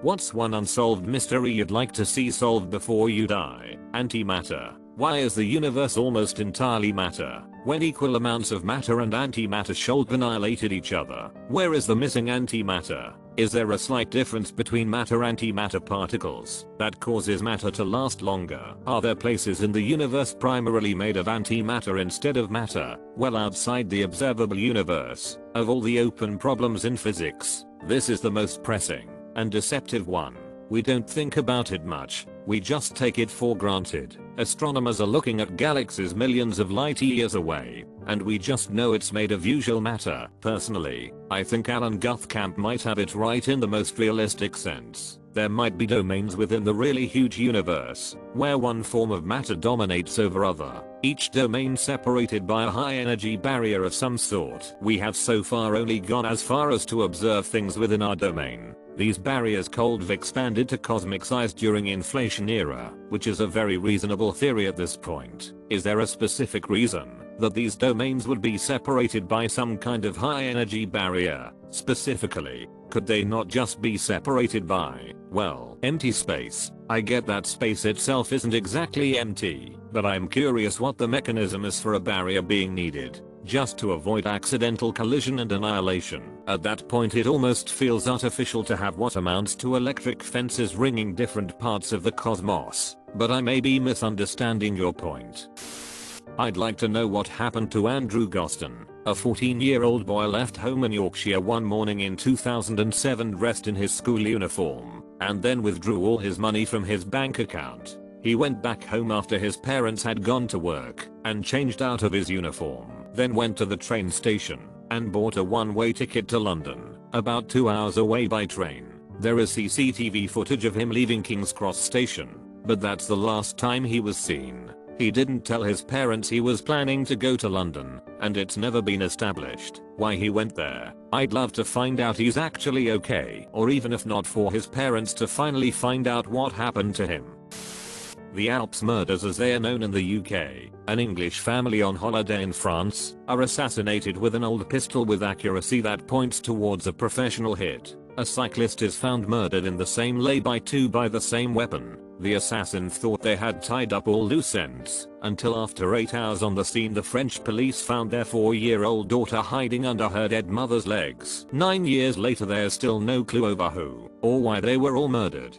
What's one unsolved mystery you'd like to see solved before you die? Antimatter. Why is the universe almost entirely matter, when equal amounts of matter and antimatter should annihilate each other? Where is the missing antimatter? Is there a slight difference between matter-antimatter particles that causes matter to last longer? Are there places in the universe primarily made of antimatter instead of matter? Well, outside the observable universe, of all the open problems in physics, this is the most pressing and deceptive one. We don't think about it much, we just take it for granted. Astronomers are looking at galaxies millions of light years away, and we just know it's made of usual matter. Personally, I think Alan Guthkamp might have it right in the most realistic sense. There might be domains within the really huge universe, where one form of matter dominates over other, each domain separated by a high energy barrier of some sort. We have so far only gone as far as to observe things within our domain. These barriers could have expanded to cosmic size during inflation era, which is a very reasonable theory at this point. Is there a specific reason that these domains would be separated by some kind of high energy barrier? Specifically, could they not just be separated by, well, empty space? I get that space itself isn't exactly empty, but I'm curious what the mechanism is for a barrier being needed, just to avoid accidental collision and annihilation. At that point it almost feels artificial to have what amounts to electric fences ringing different parts of the cosmos, but I may be misunderstanding your point. I'd like to know what happened to Andrew Gostin, a 14-year-old boy left home in Yorkshire one morning in 2007 dressed in his school uniform, and then withdrew all his money from his bank account. He went back home after his parents had gone to work, and changed out of his uniform, then went to the train station, and bought a one-way ticket to London, about 2 hours away by train. There is CCTV footage of him leaving King's Cross station, but that's the last time he was seen. He didn't tell his parents he was planning to go to London, and it's never been established why he went there. I'd love to find out he's actually okay, or even if not for his parents to finally find out what happened to him. The Alps murders, as they are known in the UK, an English family on holiday in France, are assassinated with an old pistol with accuracy that points towards a professional hit. A cyclist is found murdered in the same lay-by by the same weapon. The assassin thought they had tied up all loose ends, until after 8 hours on the scene the French police found their 4-year-old daughter hiding under her dead mother's legs. 9 years later there's still no clue over who, or why they were all murdered.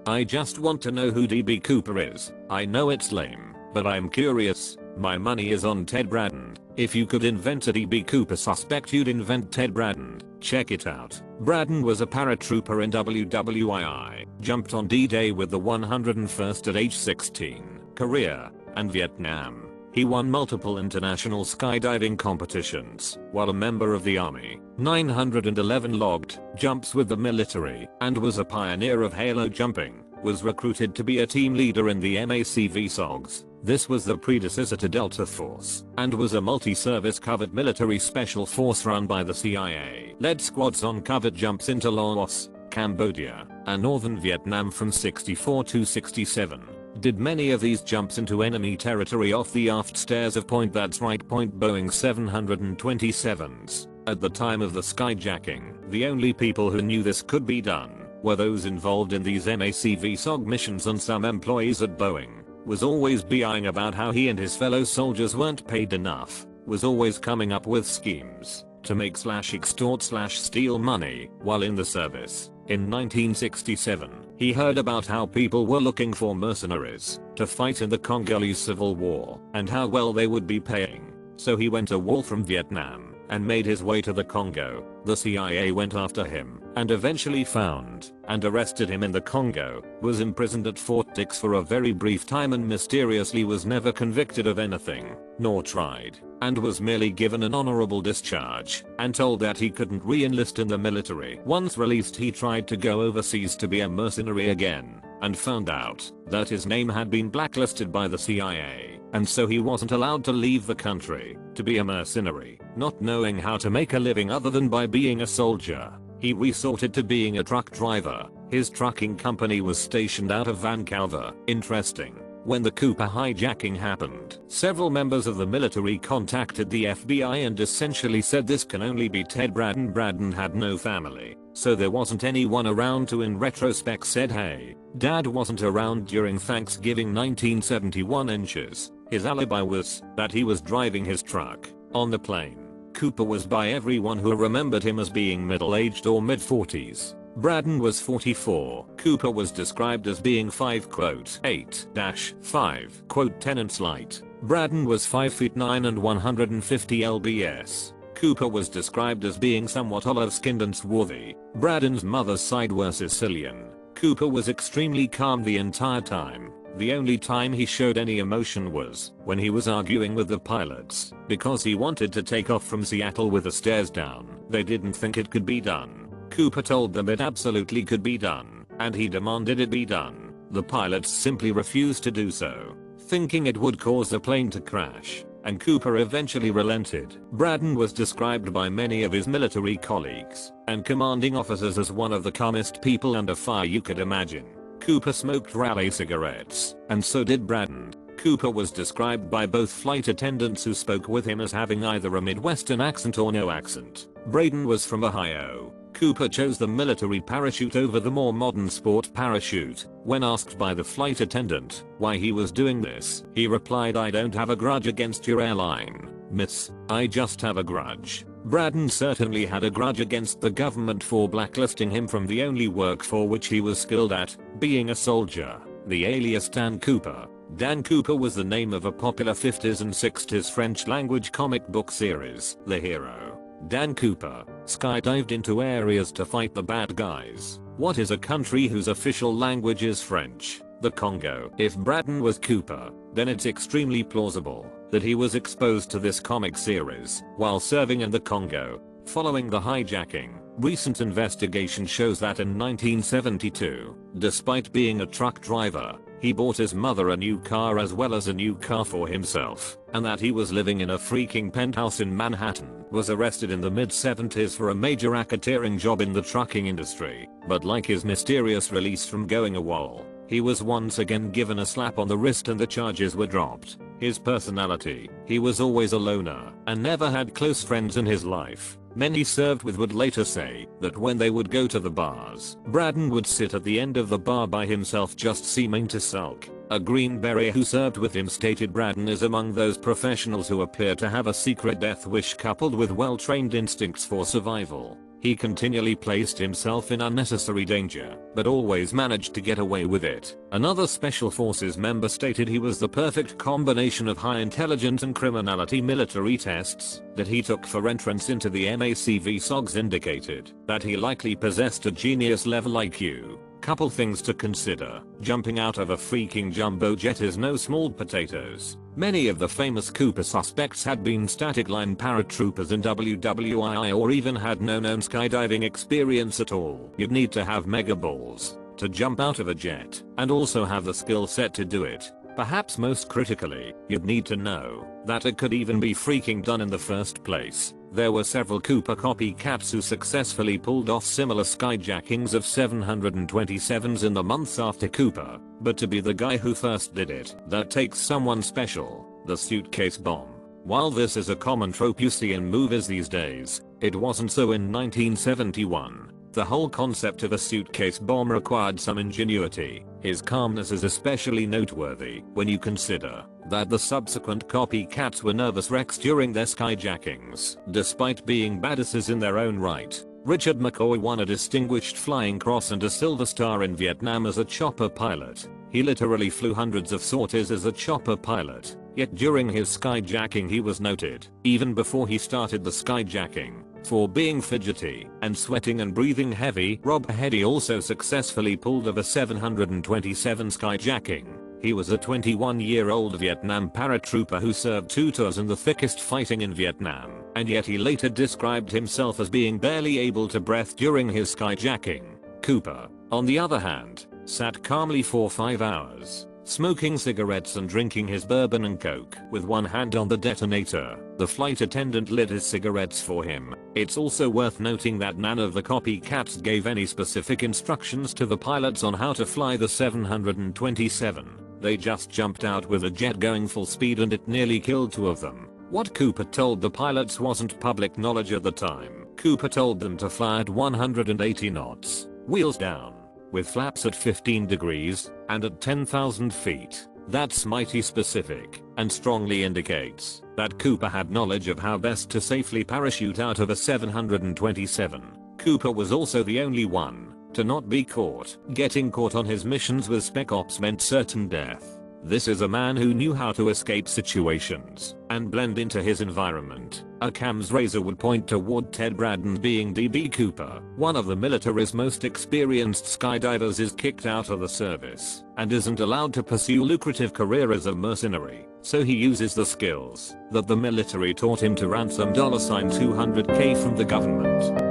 I just want to know who DB Cooper is. I know it's lame, but I'm curious. My money is on Ted Braddon. If you could invent a DB Cooper suspect, you'd invent Ted Braddon. Check it out. Braddon was a paratrooper in WWII, jumped on D-Day with the 101st at age 16, Korea, and Vietnam. He won multiple international skydiving competitions, while a member of the Army. 911 logged jumps with the military, and was a pioneer of halo jumping. Was recruited to be a team leader in the MACV SOGs. This was the predecessor to Delta Force, and was a multi-service covert military special force run by the CIA. Led squads on covert jumps into Laos, Cambodia, and northern Vietnam from 64 to 67. Did many of these jumps into enemy territory off the aft stairs of Point Boeing 727s. At the time of the skyjacking, the only people who knew this could be done were those involved in these MACV SOG missions, and some employees at Boeing. Was always BIing about how he and his fellow soldiers weren't paid enough. Was always coming up with schemes to make /extort /steal money while in the service. In 1967, he heard about how people were looking for mercenaries to fight in the Congolese Civil War, and how well they would be paying. So he went to war from Vietnam, and made his way to the Congo. The CIA went after him, and eventually found and arrested him in the Congo, was imprisoned at Fort Dix for a very brief time, and mysteriously was never convicted of anything, nor tried, and was merely given an honorable discharge, and told that he couldn't re-enlist in the military. Once released, he tried to go overseas to be a mercenary again, and found out that his name had been blacklisted by the CIA, and so he wasn't allowed to leave the country to be a mercenary. Not knowing how to make a living other than by being a soldier, he resorted to being a truck driver. His trucking company was stationed out of Vancouver. Interesting. When the Cooper hijacking happened, several members of the military contacted the FBI and essentially said this can only be Ted Braddon. Braddon had no family, so there wasn't anyone around to in retrospect said hey, Dad wasn't around during Thanksgiving 1971 inches. His alibi was that he was driving his truck on the plane. Cooper was by everyone who remembered him as being middle-aged or mid-40s. Braden was 44. Cooper was described as being 5'8-5" 10 slight. Braden was 5'9" and 150 lbs. Cooper was described as being somewhat olive-skinned and swarthy. Braden's mother's side were Sicilian. Cooper was extremely calm the entire time. The only time he showed any emotion was when he was arguing with the pilots because he wanted to take off from Seattle with the stairs down. They didn't think it could be done. Cooper told them it absolutely could be done, and he demanded it be done. The pilots simply refused to do so, thinking it would cause the plane to crash, and Cooper eventually relented. Braden was described by many of his military colleagues and commanding officers as one of the calmest people under fire you could imagine. Cooper smoked Raleigh cigarettes, and so did Braden. Cooper was described by both flight attendants who spoke with him as having either a Midwestern accent or no accent. Braden was from Ohio. Cooper chose the military parachute over the more modern sport parachute. When asked by the flight attendant why he was doing this, he replied, "I don't have a grudge against your airline, miss. I just have a grudge." Braden certainly had a grudge against the government for blacklisting him from the only work for which he was skilled at, being a soldier. The alias Dan Cooper. Dan Cooper was the name of a popular 50s and 60s French language comic book series, The Hero. Dan Cooper skydived into areas to fight the bad guys. What is a country whose official language is French? The Congo. If Braden was Cooper, then it's extremely plausible that he was exposed to this comic series while serving in the Congo. Following the hijacking, recent investigation shows that in 1972, despite being a truck driver, he bought his mother a new car as well as a new car for himself, and that he was living in a freaking penthouse in Manhattan. Was arrested in the mid-70s for a major racketeering job in the trucking industry, but like his mysterious release from going AWOL, he was once again given a slap on the wrist and the charges were dropped. His personality: he was always a loner and never had close friends in his life. Men he served with would later say that when they would go to the bars, Braden would sit at the end of the bar by himself just seeming to sulk. A Green Beret who served with him stated Braden is among those professionals who appear to have a secret death wish coupled with well-trained instincts for survival. He continually placed himself in unnecessary danger, but always managed to get away with it. Another Special Forces member stated he was the perfect combination of high intelligence and criminality. Military tests that he took for entrance into the MACV SOGs indicated that he likely possessed a genius level IQ. Couple things to consider: jumping out of a freaking jumbo jet is no small potatoes. Many of the famous Cooper suspects had been static line paratroopers in WWII or even had no known skydiving experience at all. You'd need to have mega balls to jump out of a jet and also have the skill set to do it. Perhaps most critically, you'd need to know that it could even be freaking done in the first place. There were several Cooper copycats who successfully pulled off similar skyjackings of 727s in the months after Cooper, but to be the guy who first did it, that takes someone special. The Suitcase Bomb. While this is a common trope you see in movies these days, it wasn't so in 1971. The whole concept of a suitcase bomb required some ingenuity. His calmness is especially noteworthy when you consider that the subsequent copycats were nervous wrecks during their skyjackings, despite being badasses in their own right. Richard McCoy won a Distinguished Flying Cross and a Silver Star in Vietnam as a chopper pilot. He literally flew hundreds of sorties as a chopper pilot, yet during his skyjacking he was noted, even before he started the skyjacking, for being fidgety and sweating and breathing heavy. Rob Heddy also successfully pulled off a 727 skyjacking. He was a 21-year-old Vietnam paratrooper who served 2 tours in the thickest fighting in Vietnam, and yet he later described himself as being barely able to breathe during his skyjacking. Cooper, on the other hand, sat calmly for 5 hours, smoking cigarettes and drinking his bourbon and coke with one hand on the detonator. The flight attendant lit his cigarettes for him. It's also worth noting that none of the copycats gave any specific instructions to the pilots on how to fly the 727. They just jumped out with a jet going full speed and it nearly killed 2 of them. What Cooper told the pilots wasn't public knowledge at the time. Cooper told them to fly at 180 knots, wheels down, with flaps at 15 degrees, and at 10,000 feet. That's mighty specific, and strongly indicates that Cooper had knowledge of how best to safely parachute out of a 727. Cooper was also the only one to not be caught. Getting caught on his missions with Spec Ops meant certain death. This is a man who knew how to escape situations and blend into his environment. Occam's razor would point toward Ted Braden being DB Cooper. One of the military's most experienced skydivers is kicked out of the service and isn't allowed to pursue a lucrative career as a mercenary, so he uses the skills that the military taught him to ransom $200K from the government.